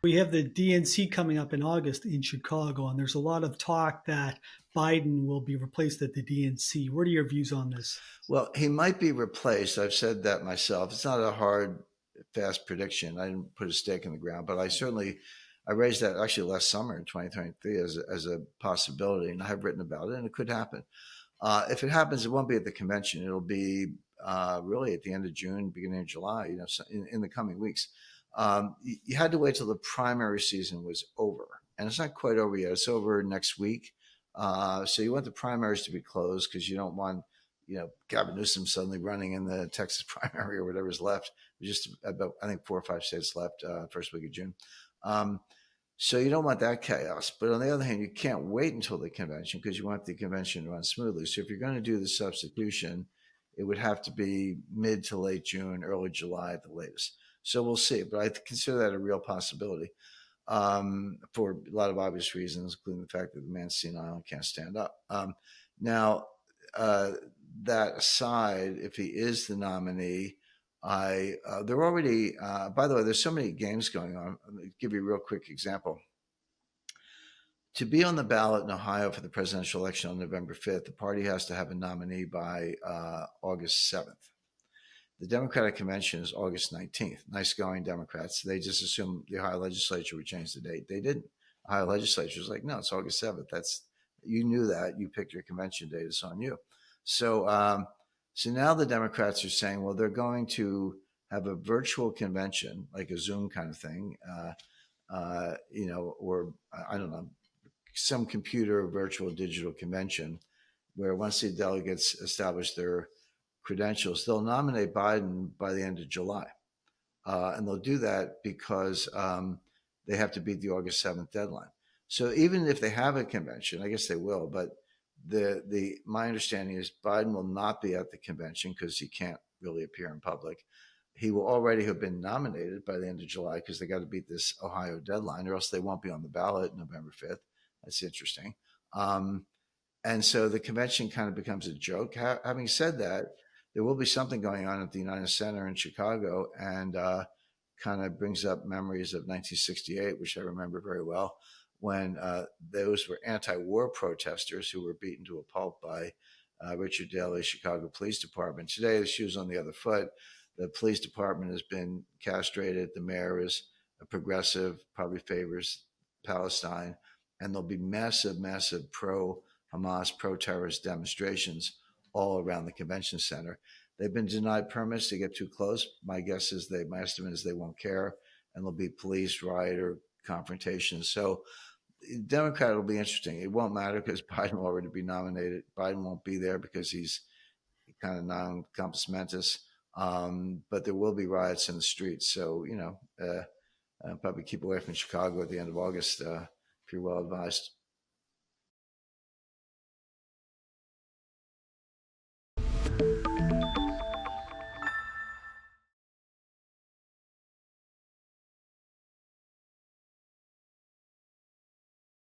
We have the DNC coming up in August in Chicago, and there's a lot of talk that Biden will be replaced at the DNC. What are your views on this? Well, he might be replaced. I've said that myself. It's not a hard, fast prediction. I didn't put a stake in the ground, but I raised that actually last summer in 2023 as a possibility, and I have written about it, and it could happen. If it happens, it won't be at the convention. It'll be really at the end of June, beginning of July. So in the coming weeks. You had to wait till the primary season was over, and it's not quite over yet. It's over next week. So you want the primaries to be closed because you don't want Gavin Newsom suddenly running in the Texas primary or whatever's left. There's just about, I think, 4 or 5 states left first week of June. Um, so you don't want that chaos. But on the other hand, you can't wait until the convention because you want the convention to run smoothly. So if you're going to do the substitution, it would have to be mid to late June, early July at the latest. So we'll see. But I consider that a real possibility for a lot of obvious reasons, including the fact that the man's senile and can't stand up. Now, uh, that aside, if he is the nominee, they're already. By the way, there's so many games going on. Let me give you a real quick example. To be on the ballot in Ohio for the presidential election on November 5th, the party has to have a nominee by August 7th. The Democratic convention is August 19th. Nice going, Democrats. They just assumed the Ohio legislature would change the date. They didn't. The Ohio legislature was like, no, it's August 7th. You knew that. You picked your convention date. It's on you. So now the Democrats are saying, well, they're going to have a virtual convention, like a Zoom kind of thing, or I don't know, some computer virtual digital convention where once the delegates establish their credentials, they'll nominate Biden by the end of July. And they'll do that because they have to beat the August 7th deadline. So even if they have a convention, I guess they will, but my understanding is Biden will not be at the convention because he can't really appear in public. He will already have been nominated by the end of July because they got to beat this Ohio deadline, or else they won't be on the ballot November 5th. That's interesting. And so the convention kind of becomes a joke. Having said that, there will be something going on at the United Center in Chicago, and kind of brings up memories of 1968, which I remember very well, when those were anti-war protesters who were beaten to a pulp by Richard Daley's Chicago Police Department. Today, the shoe's on the other foot. The police department has been castrated. The mayor is a progressive, probably favors Palestine, and there'll be massive, massive pro-Hamas, pro-terrorist demonstrations all around the convention center. They've been denied permits to get too close. My estimate is they won't care, and there'll be police riot or confrontations. So Democrat will be interesting. It won't matter because Biden will already be nominated. Biden won't be there because he's kind of non compos mentis. But there will be riots in the streets. So, probably keep away from Chicago at the end of August if you're well advised.